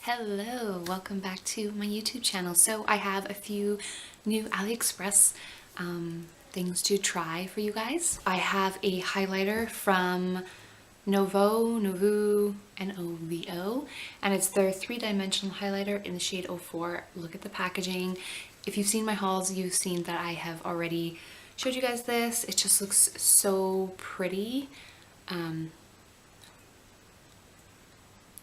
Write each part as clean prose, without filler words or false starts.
Hello, welcome back to my YouTube channel. So I have a few new AliExpress things to try for you guys. I have a highlighter from Novu, N-O-V-O, and it's their 3-dimensional highlighter in the shade 04. Look at the packaging. If you've seen my hauls, you've seen that I have already showed you guys this. It just looks so pretty.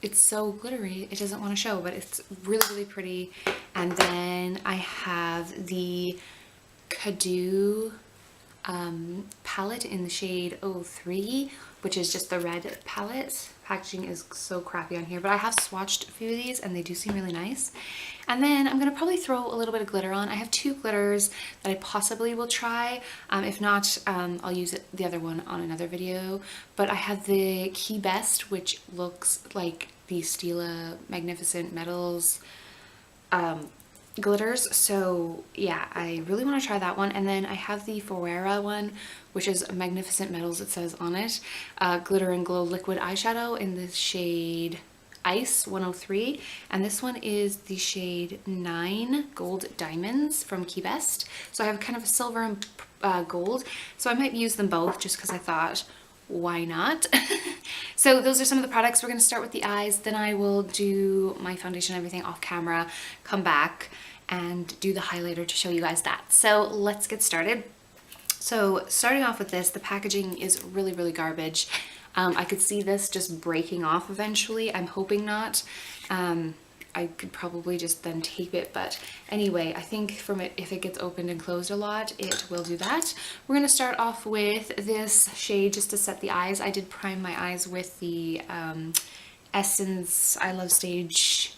It's so glittery, it doesn't want to show, but it's really, really pretty. And then I have the CmaaDu palette in the shade 03, which is just the red palette. Packaging is so crappy on here, but I have swatched a few of these and they do seem really nice. And then I'm going to probably throw a little bit of glitter on. I have 2 glitters that I possibly will try. If not, I'll use the other one on another video. But I have the Key Best, which looks like the Stila Magnificent Metals glitters. So yeah, I really want to try that one. And then I have the Ferrera one, which is Magnificent Metals, it says on it. Glitter and Glow Liquid Eyeshadow in the shade Ice 103, and this one is the shade 9 Gold Diamonds from Key Best. So I have kind of a silver and gold, so I might use them both just because I thought, why not? So those are some of the products. We're going to start with the eyes, then I will do my foundation and everything off camera, come back and do the highlighter to show you guys that. So let's get started. So starting off with this, the packaging is really, really garbage. I could see this just breaking off eventually. I'm hoping not. I could probably just then tape it, but anyway, I think from it, if it gets opened and closed a lot, it will do that. We're going to start off with this shade just to set the eyes. I did prime my eyes with the Essence I Love Stage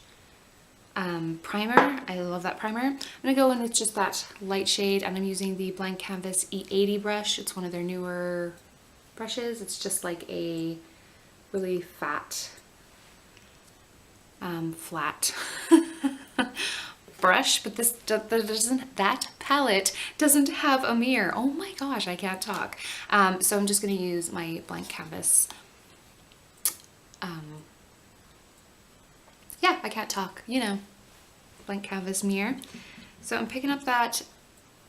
primer. I love that primer. I'm going to go in with just that light shade, and I'm using the Blank Canvas E80 brush. It's one of their newer brushes. It's just like a really fat, flat brush, but that palette doesn't have a mirror. Oh my gosh, I can't talk. So I'm just going to use my Blank Canvas. Yeah, I can't talk, you know, Blank Canvas mirror. So I'm picking up that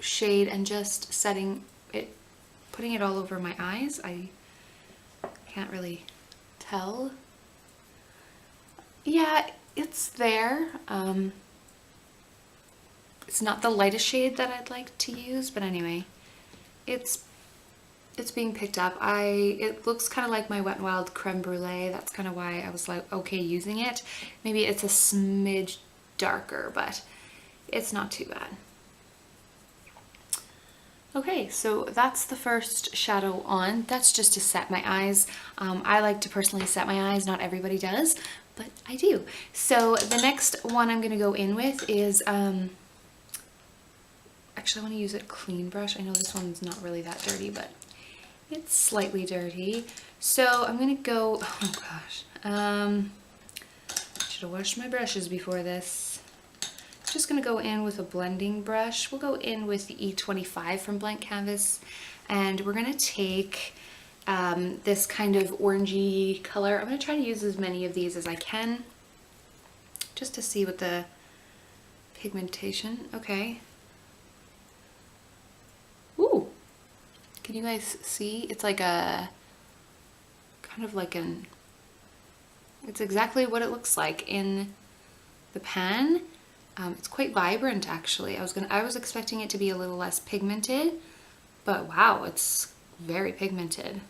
shade and just setting it, putting it all over my eyes. I can't really tell. Yeah, it's there. It's not the lightest shade that I'd like to use, but anyway, it's being picked up. It looks kind of like my Wet n Wild Creme Brulee. That's kind of why I was like, okay, using it. Maybe it's a smidge darker, but it's not too bad. Okay, so that's the first shadow on. That's just to set my eyes. I like to personally set my eyes. Not everybody does, but I do. So the next one I'm going to go in with is, actually I want to use a clean brush. I know this one's not really that dirty, but it's slightly dirty. So I'm going to go, oh gosh, should have washed my brushes before this. Just going to go in with a blending brush. We'll go in with the E25 from Blank Canvas, and we're going to take this kind of orangey color. I'm going to try to use as many of these as I can just to see what the pigmentation. Okay. Ooh, can you guys see? It's like a kind of like an, it's exactly what it looks like in the pan. It's quite vibrant actually. I was expecting it to be a little less pigmented, but wow, it's very pigmented.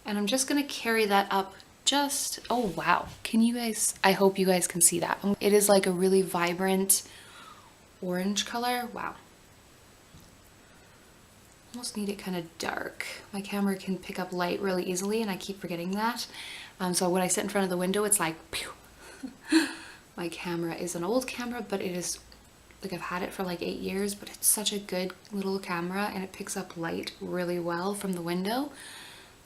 And I'm just gonna carry that up just, oh wow. Can you guys, I hope you guys can see that. It is like a really vibrant orange color. Wow. Almost need it kind of dark. My camera can pick up light really easily and I keep forgetting that. So when I sit in front of the window, it's like, pew. My camera is an old camera, but it is, like I've had it for like 8 years, but it's such a good little camera and it picks up light really well from the window,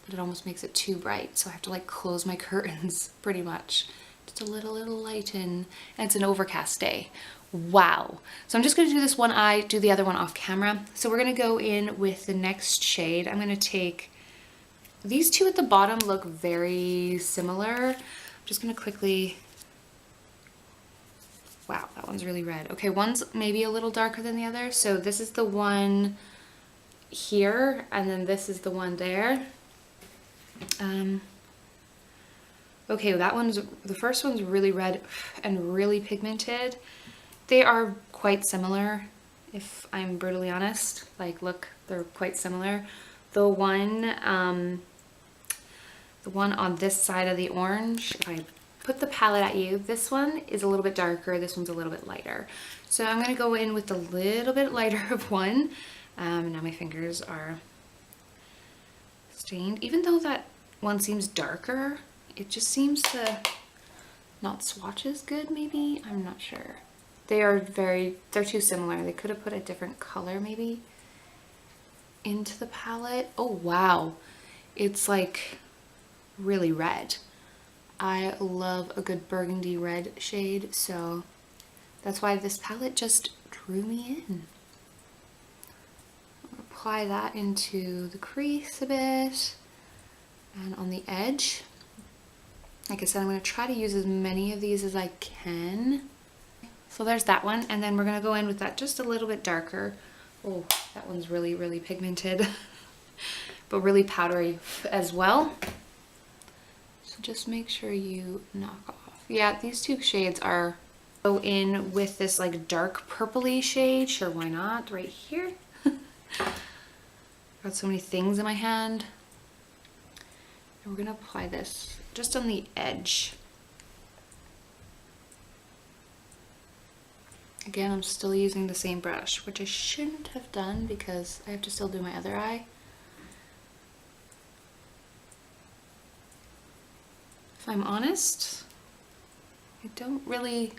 but it almost makes it too bright. So I have to like close my curtains pretty much. Just a little light in, and it's an overcast day. Wow. So I'm just going to do this one eye, do the other one off camera. So we're going to go in with the next shade. I'm going to take, these two at the bottom look very similar. I'm just gonna quickly, wow, that one's really red. Okay, one's maybe a little darker than the other. So this is the one here, and then this is the one there. Okay, the first one's really red and really pigmented. They are quite similar, if I'm brutally honest. Like, look, they're quite similar. The one on this side of the orange, if I put the palette at you, this one is a little bit darker, this one's a little bit lighter. So I'm gonna go in with a little bit lighter of one. Now my fingers are stained. Even though that one seems darker, it just seems to not swatch as good, maybe? I'm not sure. They're too similar. They could have put a different color maybe into the palette. Oh wow, it's like really red. I love a good burgundy red shade, so that's why this palette just drew me in. Apply that into the crease a bit and on the edge. Like I said, I'm going to try to use as many of these as I can. So there's that one, and then we're going to go in with that just a little bit darker. Oh, that one's really, really pigmented, but really powdery as well. So just make sure you knock off. Yeah, these two shades are, go in with this like dark purpley shade. Sure, why not? Right here. Got so many things in my hand. And we're gonna apply this just on the edge. Again, I'm still using the same brush, which I shouldn't have done because I have to still do my other eye. If I'm honest, I don't really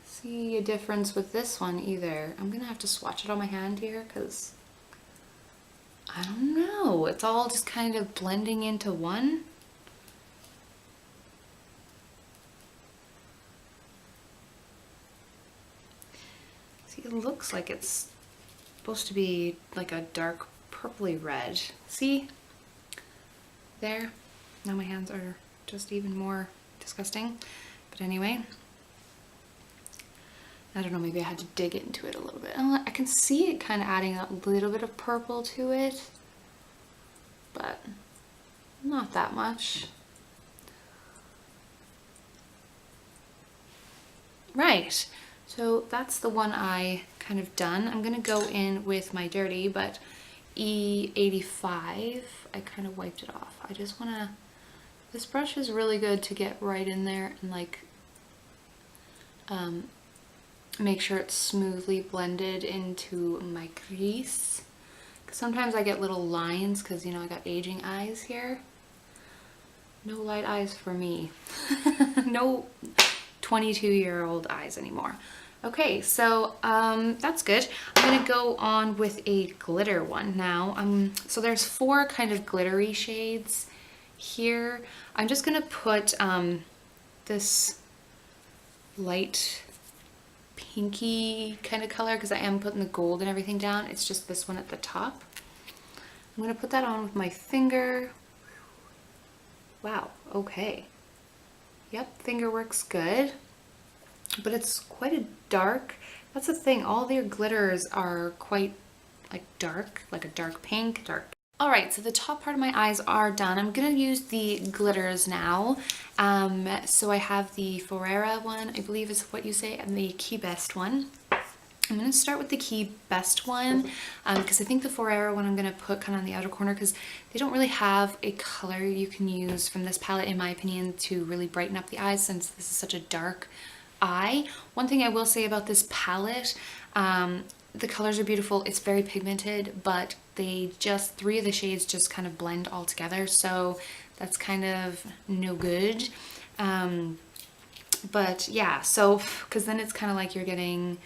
see a difference with this one either. I'm gonna have to swatch it on my hand here because I don't know. It's all just kind of blending into one. See, it looks like it's supposed to be like a dark purpley red. See? There. Now my hands are just even more disgusting. But anyway, I don't know, maybe I had to dig into it a little bit. I can see it kind of adding a little bit of purple to it, but not that much. Right, so that's the one eye kind of done. I'm gonna go in with my dirty, but E85, I kind of wiped it off. I just wanna, this brush is really good to get right in there and like, make sure it's smoothly blended into my crease. Because sometimes I get little lines because, you know, I got aging eyes here. No light eyes for me. No 22-year-old eyes anymore. Okay, so that's good. I'm gonna go on with a glitter one now. So there's 4 kind of glittery shades here. I'm just gonna put this light pinky kind of color because I am putting the gold and everything down. It's just this one at the top. I'm gonna put that on with my finger. Wow, okay. Yep, finger works good, but it's quite a dark, that's the thing, all their glitters are quite like dark, like a dark pink, dark. All right, so the top part of my eyes are done. I'm gonna use the glitters now. So I have the Ferrera one, I believe is what you say, and the Key Best one. I'm gonna start with the Key Best one because I think the Ferrera one I'm gonna put kind of on the outer corner because they don't really have a color you can use from this palette, in my opinion, to really brighten up the eyes since this is such a dark eye. One thing I will say about this palette, the colors are beautiful, it's very pigmented, but they just, 3 of the shades just kind of blend all together, so that's kind of no good. But yeah, so, because then it's kind of like you're getting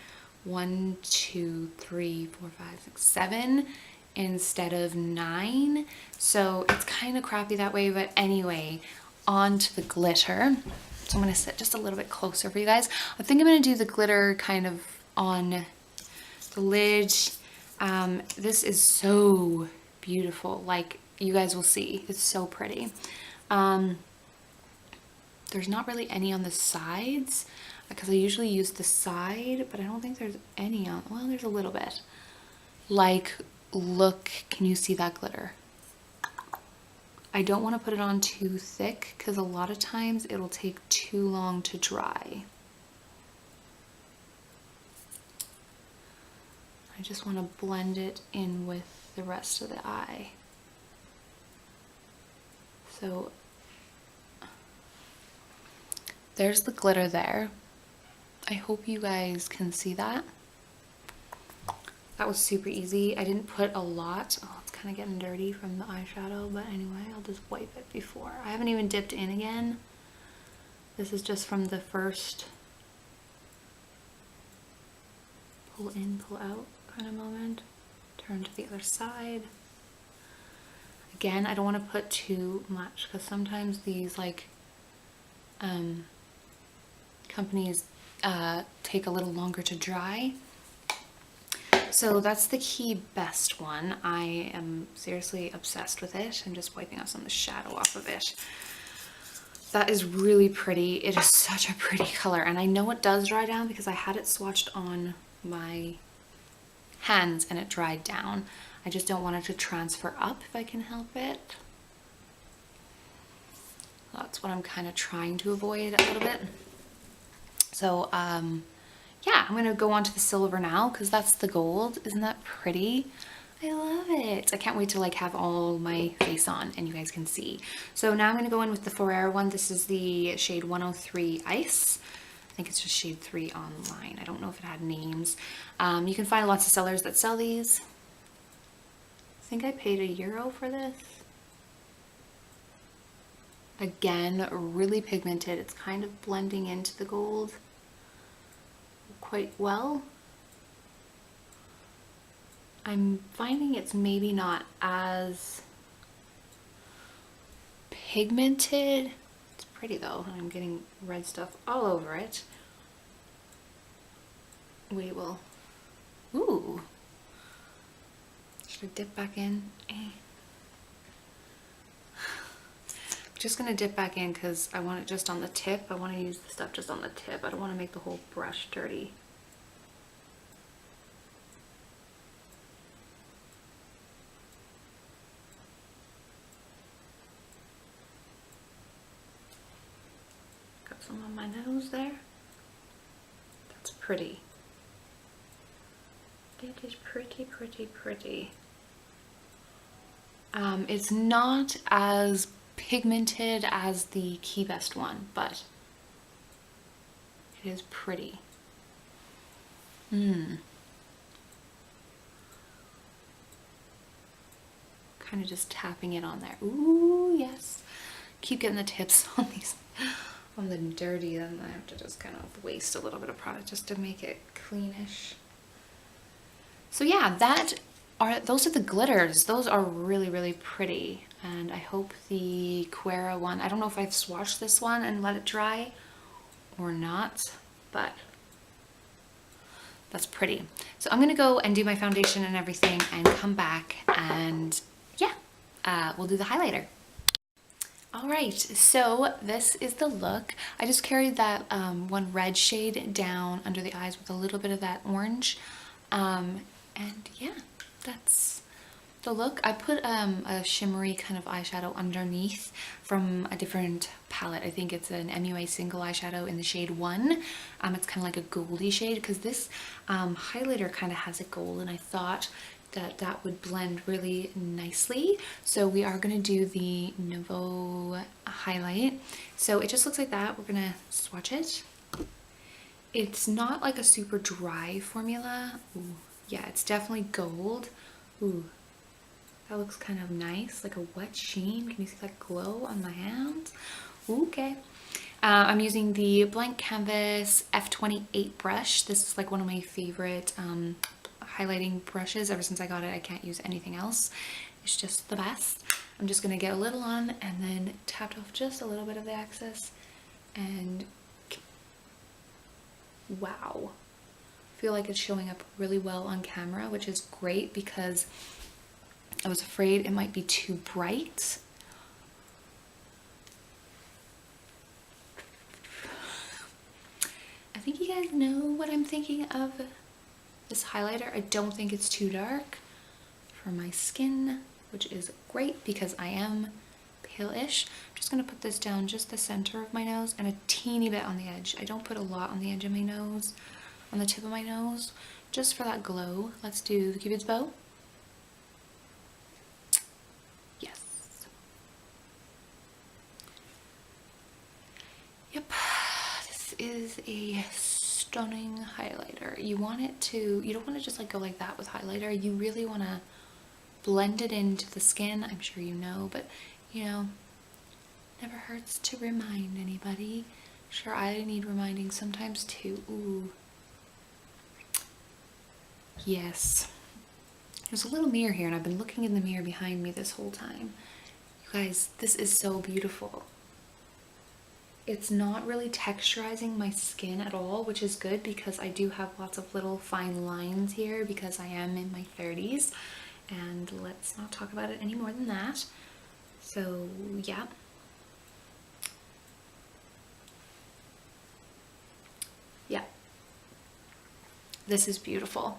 1, 2, 3, 4, 5, 6, 7 instead of 9, so it's kind of crappy that way. But anyway, on to the glitter. So I'm going to sit just a little bit closer for you guys. I think I'm going to do the glitter kind of on the lid. This is so beautiful, like you guys will see, it's so pretty. There's not really any on the sides because I usually use the side, but I don't think there's any on, well, there's a little bit. Like, look, can you see that glitter? I don't want to put it on too thick because a lot of times it'll take too long to dry. I just want to blend it in with the rest of the eye. So there's the glitter there. I hope you guys can see that. That was super easy. I didn't put a lot. Oh, it's kind of getting dirty from the eyeshadow, but anyway, I'll just wipe it before. I haven't even dipped in again. This is just from the first pull in, pull out kind of moment. Turn to the other side. Again, I don't want to put too much because sometimes these like companies take a little longer to dry. So that's the Key Best one. I am seriously obsessed with it. I'm just wiping off some of the shadow off of it. That is really pretty. It is such a pretty color, and I know it does dry down because I had it swatched on my hands and it dried down. I just don't want it to transfer up if I can help it. That's what I'm kind of trying to avoid a little bit. So yeah, I'm gonna go on to the silver now because that's the gold. Isn't that pretty? I love it. I can't wait to like have all my face on and you guys can see. So now I'm gonna go in with the Ferrero one. This is the shade 103 Ice. I think it's just shade 3 online. I don't know if it had names. You can find lots of sellers that sell these. I think I paid €1 for this. Again, really pigmented. It's kind of blending into the gold quite well. I'm finding it's maybe not as pigmented. It's pretty though. I'm getting red stuff all over it. We will. Ooh. Should I dip back in? Just gonna dip back in because I want it just on the tip. I want to use the stuff just on the tip. I don't want to make the whole brush dirty. Got some on my nose there. That's pretty. It is pretty, pretty, pretty. It's not as pigmented as the Key Best one, but it is pretty. Kind of just tapping it on there. Ooh, yes. Keep getting the tips on these, on the dirty, then I have to just kind of waste a little bit of product just to make it cleanish. So yeah, those are the glitters. Those are really, really pretty. And I hope the Quera one, I don't know if I've swatched this one and let it dry or not, but that's pretty. So I'm gonna go and do my foundation and everything and come back and yeah, we'll do the highlighter. All right, so this is the look. I just carried that one red shade down under the eyes with a little bit of that orange. And yeah, that's the look. I put a shimmery kind of eyeshadow underneath from a different palette. I think it's an MUA single eyeshadow in the shade 1. It's kind of like a goldy shade because this highlighter kind of has a gold, and I thought that that would blend really nicely. So we are going to do the Nouveau highlight. So it just looks like that. We're going to swatch it. It's not like a super dry formula. Ooh, yeah, it's definitely gold. Ooh, that looks kind of nice, like a wet sheen. Can you see that glow on my hands? Okay. I'm using the Blank Canvas F28 brush. This is like one of my favorite highlighting brushes. Ever since I got it, I can't use anything else. It's just the best. I'm just gonna get a little on and then tap off just a little bit of the excess, and wow. I feel like it's showing up really well on camera, which is great because I was afraid it might be too bright. think you guys know what I'm thinking of this highlighter. I don't think it's too dark for my skin, which is great because I am pale-ish. I'm just gonna put this down just the center of my nose and a teeny bit on the edge. I don't put a lot on the edge of my nose, on the tip of my nose, just for that glow. Let's do the Cupid's bow. Yes. Yep. This is a stunning highlighter. You want it to, you don't want to just like go like that with highlighter. You really want to blend it into the skin. I'm sure you know, but you know, never hurts to remind anybody. Sure, I need reminding sometimes too. Ooh. Yes. There's a little mirror here and I've been looking in the mirror behind me this whole time. You guys, this is so beautiful. It's not really texturizing my skin at all, which is good because I do have lots of little fine lines here because I am in my 30s. And let's not talk about it any more than that. So, yeah. Yeah. This is beautiful.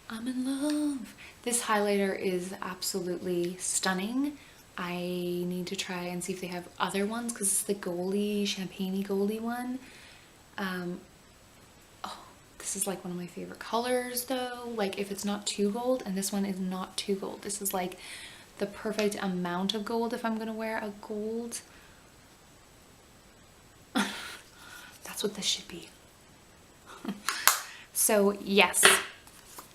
I'm in love. This highlighter is absolutely stunning. I need to try and see if they have other ones because it's the goldy, champagne-y goldy one. Oh, this is like one of my favorite colors though. Like if it's not too gold, and this one is not too gold. This is like the perfect amount of gold if I'm gonna wear a gold. That's what this should be. So yes.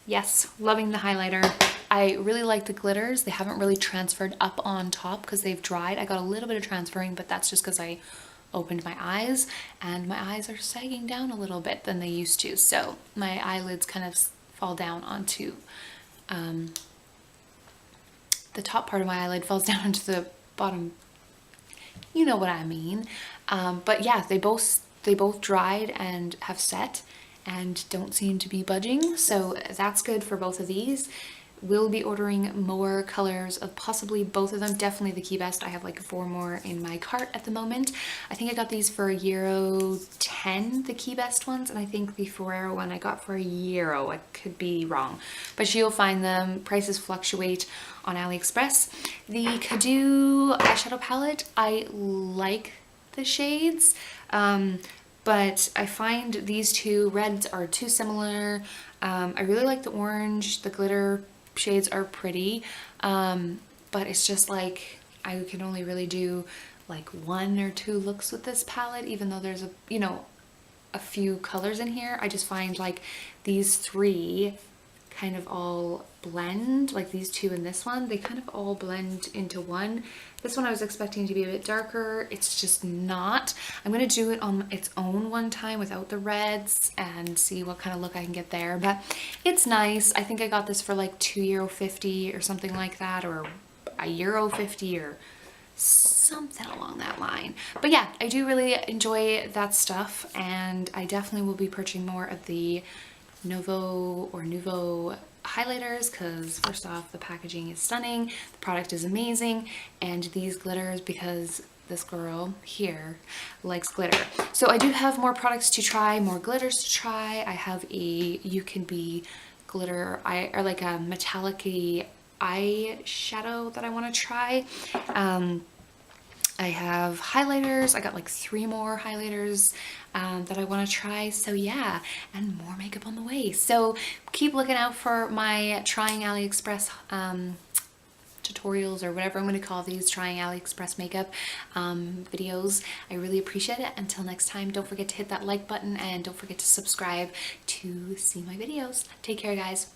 Yes, loving the highlighter. I really like the glitters. They haven't really transferred up on top because they've dried. I got a little bit of transferring, but that's just because I opened my eyes and my eyes are sagging down a little bit than they used to. So my eyelids kind of fall down onto, the top part of my eyelid falls down onto the bottom. You know what I mean. But yeah, they both dried and have set and don't seem to be budging, so that's good for both of these. We'll be ordering more colors of possibly both of them. Definitely the Key Best. I have like 4 more in my cart at the moment. I think I got these for €10, the Key Best ones, and I think the Ferrero one I got for €1. I could be wrong, but you'll find them. Prices fluctuate on AliExpress. The CmaaDu eyeshadow palette, I like the shades. But I find these two reds are too similar. I really like the orange. The glitter shades are pretty. But it's just like I can only really do like 1 or 2 looks with this palette, even though there's a few colors in here. I just find like these 3 kind of all blend, like these 2 and this one, they kind of all blend into one. This one I was expecting to be a bit darker. It's just not. I'm going to do it on its own one time without the reds and see what kind of look I can get there. But it's nice. I think I got this for like €2.50 or something like that, or €1.50 or something along that line. But yeah, I do really enjoy that stuff, and I definitely will be purchasing more of the Nouveau highlighters because first off, the packaging is stunning, the product is amazing, and these glitters, because this girl here likes glitter. So I do have more products to try, more glitters to try. I have a You Can Be glitter, or like a metallic-y eyeshadow that I want to try. I have highlighters. I got like 3 more highlighters that I want to try. So yeah, and more makeup on the way. So keep looking out for my trying AliExpress tutorials, or whatever I'm going to call these, trying AliExpress makeup videos. I really appreciate it. Until next time, don't forget to hit that like button and don't forget to subscribe to see my videos. Take care, guys.